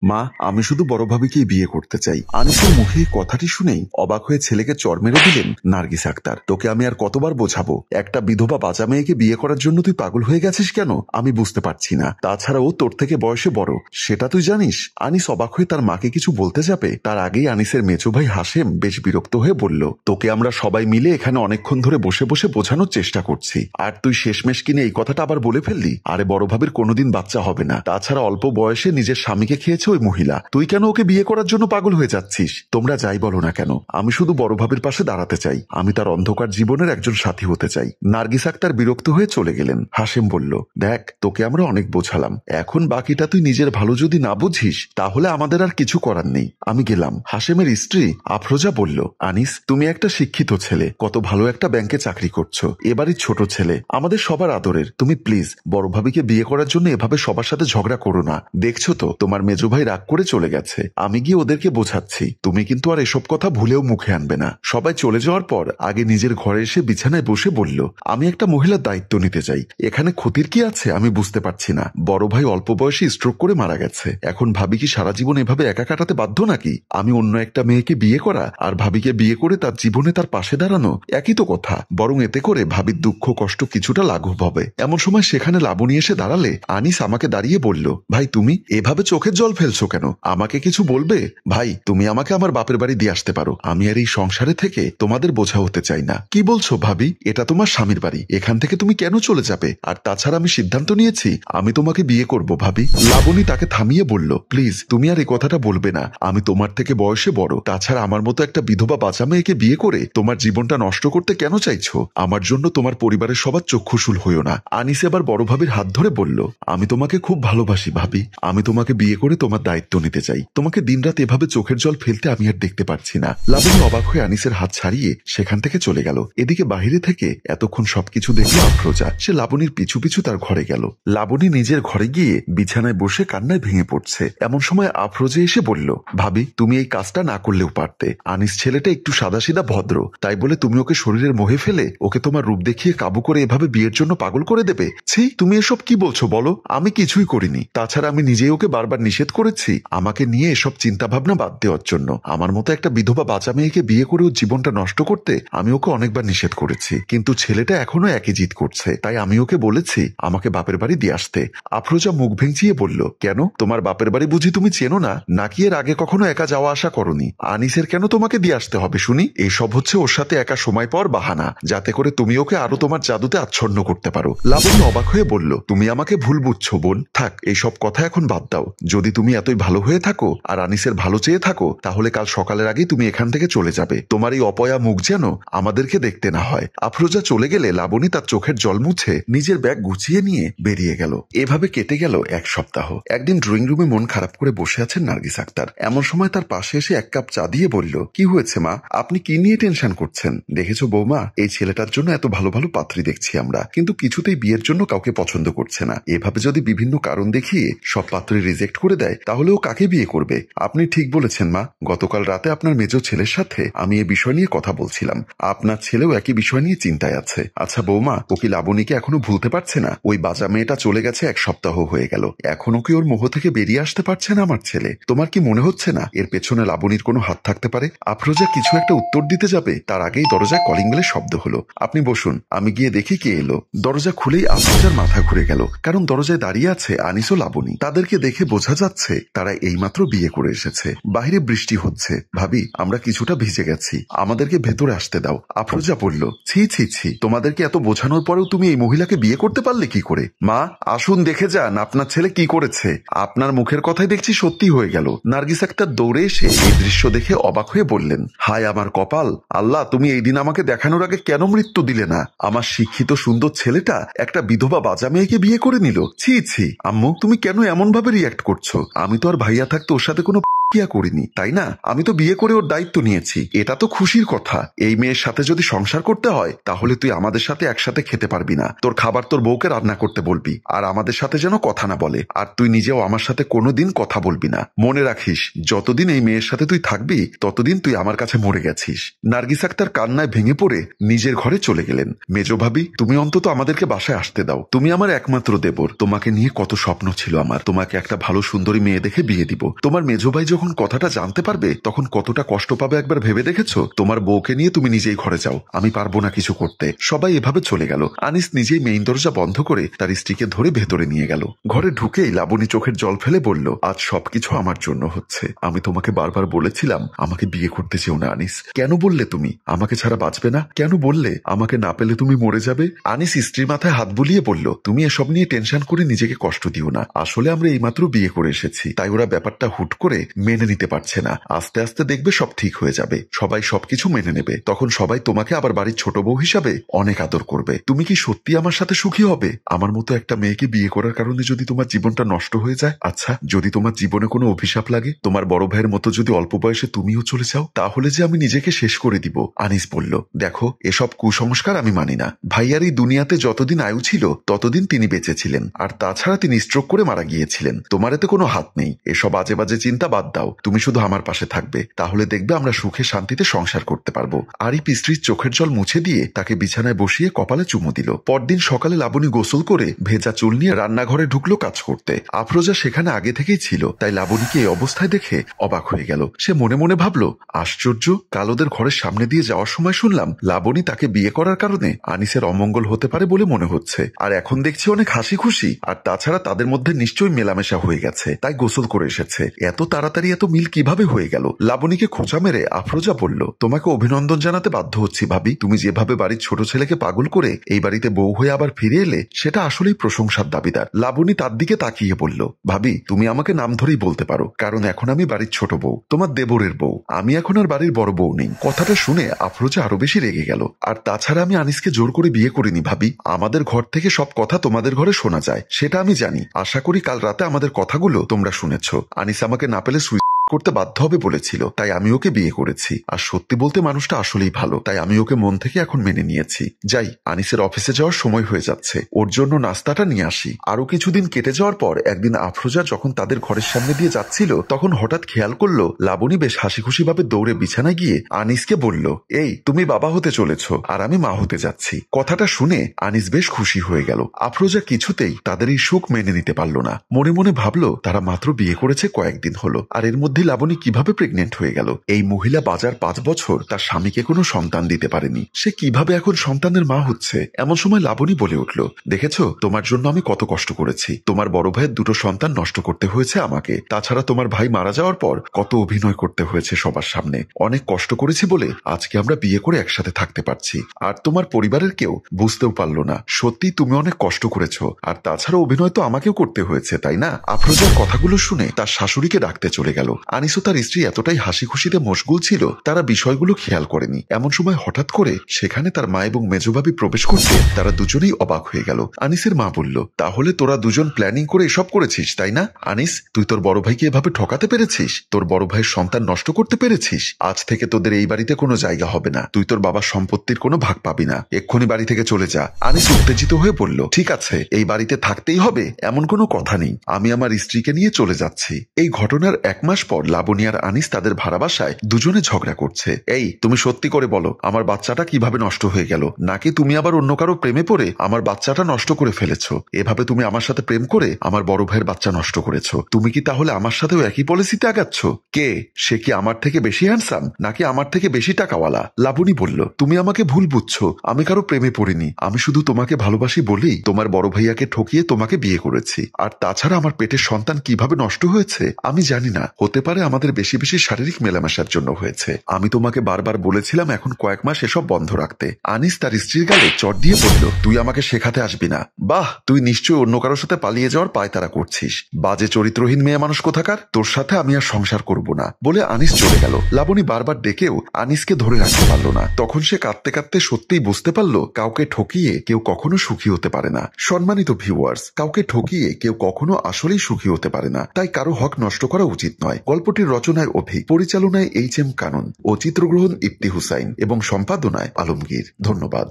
মা, আমি শুধু বড় ভাবিকেই বিয়ে করতে চাই। আনিসের মুখে কথাটি শুনেই অবাক হয়ে ছেলেকে চড় মেরে দিলেন নার্গিস আক্তার। তোকে আমি আর কতবার বোঝাবো, একটা বিধবা বাঁচা মেয়েকে বিয়ে করার জন্য তুই পাগল হয়ে গেছিস কেন? আমি বুঝতে পারছি না। তাছাড়াও তোর থেকে বয়সে বড়, সেটা তুই জানিস? আনিস অবাক হয়ে তার মাকে কিছু বলতে যাবে, তার আগেই আনিসের মেজো ভাই হাশেম বেশ বিরক্ত হয়ে বলল, তোকে আমরা সবাই মিলে এখানে অনেকক্ষণ ধরে বসে বসে বোঝানোর চেষ্টা করছি, আর তুই শেষমেশ কিনে এই কথাটা আবার বলে ফেললি। আরে বড় ভাবির কোনোদিন বাচ্চা হবে না, তাছাড়া অল্প বয়সে নিজের স্বামীকে খেয়েছে ওই মহিলা, তুই কেন ওকে বিয়ে করার জন্য পাগল হয়ে যাচ্ছিস? তোমরা যাই বলো না কেন, আমি শুধু বড় ভাবির পাশে দাঁড়াতে চাই, আমি তার অন্ধকার জীবনের একজন সাথী হতে চাই। নার্গিস আক্তার বিরক্ত হয়ে চলে গেলেন। হাশেম বলল, দেখ তোকে আমরা অনেক বোঝালাম, এখন বাকিটা তুই নিজের ভালো যদি না বুঝিস তাহলে আমাদের আর কিছু করার নেই, আমি গেলাম। হাশেমের স্ত্রী আফরোজা বলল, আনিস তুমি একটা শিক্ষিত ছেলে, কত ভালো একটা ব্যাংকে চাকরি করছো, এবারই ছোট ছেলে, আমাদের সবার আদরের, তুমি প্লিজ বড় ভাবিকে বিয়ে করার জন্য এভাবে সবার সাথে ঝগড়া করো না। দেখছো তো তোমার মেজো ভাই রাগ করে চলে গেছে, আমি গিয়ে ওদেরকে বোঝাচ্ছি, তুমি কিন্তু আর এসব কথা ভুলেও মুখে আনবে না। সবাই চলে যাওয়ার পর আগে নিজের ঘরে এসে বিছানায় বসে বলল, আমি একটা মহিলার দায়িত্ব নিতে চাই, এখানে ক্ষতির কি আছে আমি বুঝতে পারছি না। বড় ভাই অল্প বয়সে স্ট্রোক করে মারা গেছে, এখন ভাবি কি সারা জীবন এভাবে একা কাটাতে বাধ্য নাকি? আমি অন্য একটা মেয়েকে বিয়ে করা আর ভাবিকে বিয়ে করে তার জীবনে তার পাশে দাঁড়ানো একই তো কথা, বরং এতে করে ভাবির দুঃখ কষ্ট কিছুটা লাঘব হবে। এমন সময় সেখানে লাবণী এসে দাঁড়ালে আনিস আমাকে দাঁড়িয়ে বলল, ভাই তুমি এভাবে চোখের জল ফেলছো কেন? আমাকে কিছু বলবে? ভাই তুমি আমাকে আমার বাপের বাড়ি দিয়ে আসতে পারো, আমি আর এই সংসারে থেকে তোমাদের বোঝা হতে চাই না। কি বলছো ভাবি? এটা তোমার স্বামীর বাড়ি, এখান থেকে তুমি কেন চলে যাবে? আর তাছাড়া আমি সিদ্ধান্ত নিয়েছি আমি তোমাকে বিয়ে করব ভাবি। লাবণী তাকে থামিয়ে বলল, প্লিজ তুমি আর এই কথাটা বলবে না, আমি তোমার থেকে বয়সে বড়, তাছাড়া আমার মতো একটা বিধবা বাঁচা মেয়েকে বিয়ে করে তোমার জীবনটা নষ্ট করতে কেন চাইছো? আমার জন্য তোমার পরিবারের সবার চক্ষুশূল হইও না। আনিস এবার বড় ভাবির হাত ধরে বলল, আমি তোমাকে খুব ভালোবাসি ভাবি, আমি তোমাকে বিয়ে করে তোমার দায়িত্ব নিতে চাই, তোমাকে দিনরাত এভাবে চোখের জল ফেলতে আমি আর দেখতে পারছি না। লাবণী অবাক হয়ে আনিসের হাত ছাড়িয়ে সেখান থেকে চলে গেল। এদিকে বাহিরে থেকে এতক্ষণ সবকিছু দেখলো আফরোজা, সে লাবণীর পিছু পিছু তার ঘরে গেল। লাবণী নিজের ঘরে গিয়ে বিছানায় বসে কান্নায় ভেঙে পড়ছে। এমন সময় আফরোজা এসে বলল, ভাবি তুমি এই কাজটা না করলেও পারতে, আনিস ছেলেটা একটু সাদাসিধা ভদ্র, তাই বলে তুমি ওকে শরীরের মোহে ফেলে ওকে তোমার রূপ দেখিয়ে কাবু করে এভাবে বিয়ের জন্য পাগল করে দেবে? ছি, তুমি এসব কি বলছো বলো? আমি কিছুই করিনি, তাছাড়া আমি নিজেই ওকে বারবার নিষেধ করেছি আমাকে নিয়ে এসব চিন্তা ভাবনা বাদ দেওয়ার জন্য। আমার মতো একটা বিধবা বাঁচা মেয়েকে বিয়ে করে ওর জীবনটা নষ্ট করতে আমি ওকে অনেকবার নিষেধ করেছি, কিন্তু ছেলেটা এখনো একই জিদ করছে, তাই আমি ওকে বলেছি আমাকে বাপের বাড়ি দিয়ে আসতে। আফরোজা মুখ ভেঙচিয়ে বলল, কেন তোমার বাপের বাড়ি বুঝি তুমি চেনো না নাকি? এর আগে কখনো একা যাওয়া আসা করনি? আনিসের কেন তোমাকে দিয়ে আসতে হবে শুনি? এইসব হচ্ছে ওর সাথে একা সময় পর বাহানা, যাতে করে তুমি ওকে আরো তোমার জাদুতে আচ্ছন্ন করতে পারো। লাবণী অবাক হয়ে বলল, তুমি আমাকে ভুল বুঝছো বোন, থাক এইসব কথা এখন বাদ দাও, যদি তুমি এতই ভালো হয়ে থাকো আর আনিসের ভালো চেয়ে থাকো তাহলে কাল সকালের আগেই তুমি এখান থেকে চলে যাবে, তোমার এই অপয়া মুখ যেন আমাদেরকে দেখতে না হয়। আফরোজা চলে গেলে লাবণী তার চোখের জল মুছে নিজের ব্যাগ গুছিয়ে নিয়ে বেরিয়ে গেল। এভাবে কেটে গেল এক সপ্তাহ। একদিন ড্রয়িং রুমে মন খারাপ করে বসে আছেন নার্গিস আক্তার। এমন সময় তার পাশে এসে এক কাপ চা দিয়ে বলল, কি হয়েছে মা, আপনি কি নিয়ে টেনশন করছেন? দেখেছো বৌমা, এই ছেলেটার জন্য এত ভালো ভালো পাত্রী দেখছি আমরা, কিন্তু কিছুতেই বিয়ের জন্য কাউকে পছন্দ করছে না। এভাবে যদি বিভিন্ন কারণ দেখিয়ে সব পাত্রী রিজেক্ট করে দেয় তাহলে ও কাকে বিয়ে করবে? আপনি ঠিক বলেছেন মা, গতকাল রাতে আপনার মেজো ছেলের সাথে আমি এ বিষয় নিয়ে কথা বলছিলাম, আপনার ছেলেও একই বিষয় নিয়ে চিন্তায় আছে। আচ্ছা বৌমা, ও কি লাবণীকে এখনো ভুলতে পারছে না? ওই বাজা মেয়েটা চলে গেছে এক সপ্তাহ হয়ে গেল, এখনো কি ওর মোহ থেকে বেরিয়ে আসতে পারছে না আমার ছেলে? তোমার কি মনে হচ্ছে না এর পেছনে লাবণীর কোনো হাত থাকতে পারে? আফরোজা কিছু একটা উত্তর দিতে যাবে তার আগেই দরজায় কলিং বেলের শব্দ হলো। আপনি বসুন, আমি গিয়ে দেখি কে এলো। দরজা খুলেই আফরোজার মাথা ঘুরে গেল, কারণ দরজায় দাঁড়িয়ে আছে আনিস ও লাবণী। তাদেরকে দেখে বোঝা যাচ্ছে তারা এইমাত্র বিয়ে করে এসেছে। বাহিরে বৃষ্টি হচ্ছে, ভাবি আমরা কিছুটা ভিজে গেছি, আমাদেরকে ভেতরে আসতে দাও। আফরোজা বলল, ছি ছি ছি, তোমাদেরকে এত বোঝানোর পরেও তুমি এই মহিলাকে বিয়ে করতে পারলে কি করে? মা আসুন দেখে যান আপনার ছেলে কি করেছে, আপনার মুখের কথাই দেখছি সত্যি হয়ে গেল। নার্গিস আক্তার দৌড়ে এসে এই দৃশ্য দেখে অবাক হয়ে বললেন, হায় আমার কপাল, আল্লাহ তুমি এই দিন আমাকে দেখানোর আগে কেন মৃত্যু দিলে না? আমার শিক্ষিত সুন্দর ছেলেটা একটা বিধবা বাজা মেয়েকে বিয়ে করে নিল। ছি ছি, আম্মু তুমি কেন এমন ভাবে রিয়াক্ট করছো? আমি তো আর ভাইয়া থাকতে ওর সাথে কোনো কিয়া করিনি, তাই না? আমি তো বিয়ে করে ওর দায়িত্ব নিয়েছি, এটা তো খুশির কথা। এই মেয়ের সাথে যদি সংসার করতে হয় তাহলে তুই আমাদের সাথে একসাথে খেতে পারবি না, তোর খাবার তোর বউকে রান্না করতে বলবি, আর আমাদের সাথে যেন কথা না বলে, আর তুই নিজেও আমার সাথে কোনোদিন কথা বলবি না। মনে রাখিস, যতদিন এই মেয়ের সাথে তুই থাকবি ততদিন তুই আমার কাছে মরে গেছিস। নার্গিস আক্তার কান্নায় ভেঙে পড়ে নিজের ঘরে চলে গেলেন। মেজ ভাবি, তুমি অন্তত আমাদেরকে বাসায় আসতে দাও, তুমি আমার একমাত্র দেবর, তোমাকে নিয়ে কত স্বপ্ন ছিল আমার, তোমাকে একটা ভালো সুন্দরী মেয়ে দেখে বিয়ে দিব। তোমার মেজ ভাই যখন কথাটা জানতে পারবে তখন কতটা কষ্ট পাবে একবার ভেবে দেখেছো? তোমার বউকে নিয়ে তুমি নিজেই ঘরে যাও, আমি পারবো না কিছু করতে। সবাই এভাবে চলে গেল। আনিস নিজেই মেইন দরজা বন্ধ করে তার স্ত্রীকে ধরে ভেতরে নিয়ে গেল। ঘরে ঢুকেই লাবণী চোখের জল ফেলে বলল, আজ সবকিছু আমার জন্য হচ্ছে। আমি তোমাকে বারবার বলেছিলাম আমাকে বিয়ে করতে চেও না আনিস। কেন বললে তুমি আমাকে ছাড়া বাঁচবে না? কেন বললে আমাকে না পেলে তুমি মরে যাবে? আনিস স্ত্রীর মাথায় হাত বুলিয়ে বলল, তুমি এসব নিয়ে টেনশন করে নিজেকে কষ্ট দিও না। আসলে আমরা এইমাত্র বিয়ে করে এসেছি, তাই ওরা ব্যাপারটা হুট করে মেনে নিতে পারছে না। আস্তে আস্তে দেখবে সব ঠিক হয়ে যাবে, সবাই সবকিছু মেনে নেবে, তখন সবাই তোমাকে আবার বাড়ির ছোট বউ হিসাবে অনেক আদর করবে। তুমি কি সত্যি আমার সাথে সুখী হবে? আমার মতো একটা মেয়েকে বিয়ে করার কারণে যদি তোমার জীবনটা নষ্ট হয়ে যায়, আচ্ছা যদি তোমার জীবনে কোনো অভিশাপ লাগে, তোমার বড় ভাইয়ের মতো যদি অল্প বয়সে তুমিও চলে যাও, তাহলে যে আমি নিজেকে শেষ করে দিব। আনিস বলল, দেখো এসব কুসংস্কার আমি মানি না। ভাইয়ার এই দুনিয়াতে যতদিন আয়ু ছিল ততদিন তিনি বেঁচে ছিলেন, আর তাছাড়া তিনি স্ট্রোক করে মারা গিয়েছিলেন। তোমার এতে কোনো হাত নেই। এসব আজে বাজে চিন্তা বাদ দাও, তুমি শুধু আমার পাশে থাকবে, তাহলে দেখবে আমরা সুখে শান্তিতে সংসার করতে পারবো। আরিফ স্ত্রীর চোখের জল মুছে দিয়ে তাকে বিছানায় বসিয়ে কপালে চুমু দিল। পরদিন সকালে লাবণী গোসল করে ভেজা চুল নিয়ে রান্নাঘরে ঢুকলো কাজ করতে। আফরোজা সেখানে আগে থেকেই ছিল, তাই লাবণীকে এই অবস্থায় দেখে অবাক হয়ে গেল। সে মনে মনে ভাবল, আশ্চর্য, কাল ওদের ঘরের সামনে দিয়ে যাওয়ার সময় শুনলাম লাবণী তাকে বিয়ে করার কারণে আনিসের অমঙ্গল হতে পারে বলে মনে হচ্ছে, আর এখন দেখছি অনেক হাসি খুশি। আর তাছাড়া তাদের মধ্যে নিশ্চয়ই মেলামেশা হয়ে গেছে, তাই গোসল করে এসেছে। এত তাড়াতাড়ি এত মিল কিভাবে হয়ে গেল? লাবণীকে খোঁচা মেরে আফরোজা বলল, তোমাকে অভিনন্দন জানাতে বাধ্য হচ্ছি ভাবি। তুমি যেভাবে বাড়ির ছোট ছেলেকে পাগল করে এই বাড়িতে বউ হয়ে আবার ফিরে এলে, সেটা আসলেই প্রশংসার দাবিদার। লাবণী তার দিকে তাকিয়ে বলল, ভাবি তুমি আমাকে নাম ধরেই বলতে পারো, কারণ এখন আমি বাড়ির ছোট বউ, তোমার দেবরের বউ। আমি এখন আর বাড়ির বড় বউ নেই। কথাটা শুনে আফরোজা আরো বেশি রেগে গেল। আর তাছাড়া আমি আনিসকে জোর করে বিয়ে করিনি ভাবি। আমাদের ঘর থেকে সব কথা তোমাদের ঘরে শোনা যায়, সেটা আমি জানি। আশা করি কাল রাতে আমাদের কথাগুলো তোমরা শুনেছ। আনিস আমাকে না পেলে করতে বাধ্য হবে বলেছিল, তাই আমি ওকে বিয়ে করেছি। আর সত্যি বলতে মানুষটা আসলেই ভালো, তাই আমি ওকে মন থেকে এখন মেনে নিয়েছি। যাই, আনিসের অফিসে যাওয়ার সময় হয়ে যাচ্ছে, ওর জন্য নাস্তাটা নিয়ে আসি। আরো কিছুদিন কেটে যাওয়ার পর একদিন আফরোজা যখন তাদের ঘরের সামনে দিয়ে যাচ্ছিল, তখন হঠাৎ খেয়াল করলো লাবণী বেশ হাসি খুশি ভাবে দৌড়ে বিছানায় গিয়ে আনিসকে বলল, এই তুমি বাবা হতে চলেছ আর আমি মা হতে যাচ্ছি। কথাটা শুনে আনিস বেশ খুশি হয়ে গেল। আফরোজা কিছুতেই তাদের এই সুখ মেনে নিতে পারল না। মনে মনে ভাবলো তারা মাত্র বিয়ে করেছে কয়েকদিন হলো, আর এর মধ্যে লাবণী কিভাবে প্রেগনেন্ট হয়ে গেল? এই মহিলা বাজার 5 বছর তার স্বামীকে কোনো সন্তান দিতে পারেনি, সে কিভাবে এখন সন্তানের মা হচ্ছে? এমন সময় লাবণী বলে উঠল, দেখেছো তোমার জন্য আমি কত কষ্ট করেছি। তোমার বড় ভাইয়ের 2টো সন্তান নষ্ট করতে হয়েছে আমাকে, তাছাড়া তোমার ভাই মারা যাওয়ার পর কত অভিনয় করতে হয়েছে সবার সামনে। অনেক কষ্ট করেছি বলে আজকে আমরা বিয়ে করে একসাথে থাকতে পারছি, আর তোমার পরিবারের কেউ বুঝতেও পারলো না। সত্যি তুমি অনেক কষ্ট করেছো, আর তাছাড়া অভিনয় তো আমাকেও করতে হয়েছে, তাই না? আফরোজার কথাগুলো শুনে তার শাশুড়িকে ডাকতে চলে গেল। আনিসও তার স্ত্রী এতটাই হাসি খুশিতে মশগুল ছিল, তারা বিষয়গুলো খেয়াল করেনি। এমন সময় হঠাৎ করে সেখানে তার মা এবং মেজভাবি প্রবেশ করতে তারা দুজনেই অবাক হয়ে গেল। আনিসের মা বলল, তাহলে তোরা দুজন প্ল্যানিং করে এসব করেছিস, তাই না? আনিস, তুই তোর বড় ভাইকে এভাবে ঠকাতে পেরেছিস, তোর বড় ভাইয়ের সন্তান নষ্ট করতে পেরেছিস। আজ থেকে তোদের এই বাড়িতে কোনো জায়গা হবে না, তুই তোর বাবার সম্পত্তির কোনো ভাগ পাবি না, এক্ষুনি বাড়ি থেকে চলে যা। আনিস উত্তেজিত হয়ে বলল, ঠিক আছে, এই বাড়িতে থাকতেই হবে এমন কোনো কথা নেই, আমি আমার স্ত্রীকে নিয়ে চলে যাচ্ছি। এই ঘটনার 1 মাস পর লাবণী আর আনিস তাদের ভাড়া বাসায় দুজনে ঝগড়া করছে। এই তুমি সত্যি করে বলো, আমার বাচ্চাটা কিভাবে নষ্ট হয়ে গেল? নাকি তুমি আবার অন্য কারো প্রেমে পড়ে আমার বাচ্চাটা নষ্ট করে ফেলেছো? এভাবে তুমি আমার সাথে প্রেম করে আমার বড় ভাইয়ের বাচ্চা নষ্ট করেছো। তুমি কি তাহলে আমার সাথেও একই পলিসিতে আগাচ্ছ? কে সে? কি আমার থেকে বেশি হ্যান্ডসাম নাকি আমার থেকে বেশি টাকাওয়ালা? লাবণী বলল, তুমি আমাকে ভুল বুঝছো, আমি কারো প্রেমে পড়িনি। আমি শুধু তোমাকে ভালোবাসি বলেই তোমার বড় ভাইয়াকে ঠকিয়ে তোমাকে বিয়ে করেছি। আর তাছাড়া আমার পেটের সন্তান কিভাবে নষ্ট হয়েছে আমি জানি না, হতে পারে আমাদের বেশি বেশি শারীরিক মেলামেশার জন্য হয়েছে। আমি তোমাকে বারবার বলেছিলাম এখন কয়েক মাস এসব বন্ধ রাখতে। আনিস তার স্ত্রীর গালে চট দিয়ে বলল, তুই আমাকে শেখাতে আসবি না। বাহ, তুই নিশ্চয়ই অন্য কারোর সাথে পালিয়ে যাওয়ার পায়তারা করছিস। বাজে চরিত্রহীন মেয়ে মানুষ কোথাকার, তোর সাথে আমি আর সংসার করব না বলে আনিস চলে গেল। লাবণী বারবার ডেকেও আনিসকে ধরে রাখতে পারল না। তখন সে কাঁদতে কাঁদতে সত্যিই বুঝতে পারল কাউকে ঠকিয়ে কেউ কখনো সুখী হতে পারে না। সম্মানিত ভিউয়ার্স, কাউকে ঠকিয়ে কেউ কখনো আসলেই সুখী হতে পারে না, তাই কারো হক নষ্ট করা উচিত নয়। গল্পটির রচনায় অভিক, পরিচালনায় HM কানন ও চিত্রগ্রহণ ইপ্তি হুসাইন এবং সম্পাদনায় আলমগীর। ধন্যবাদ।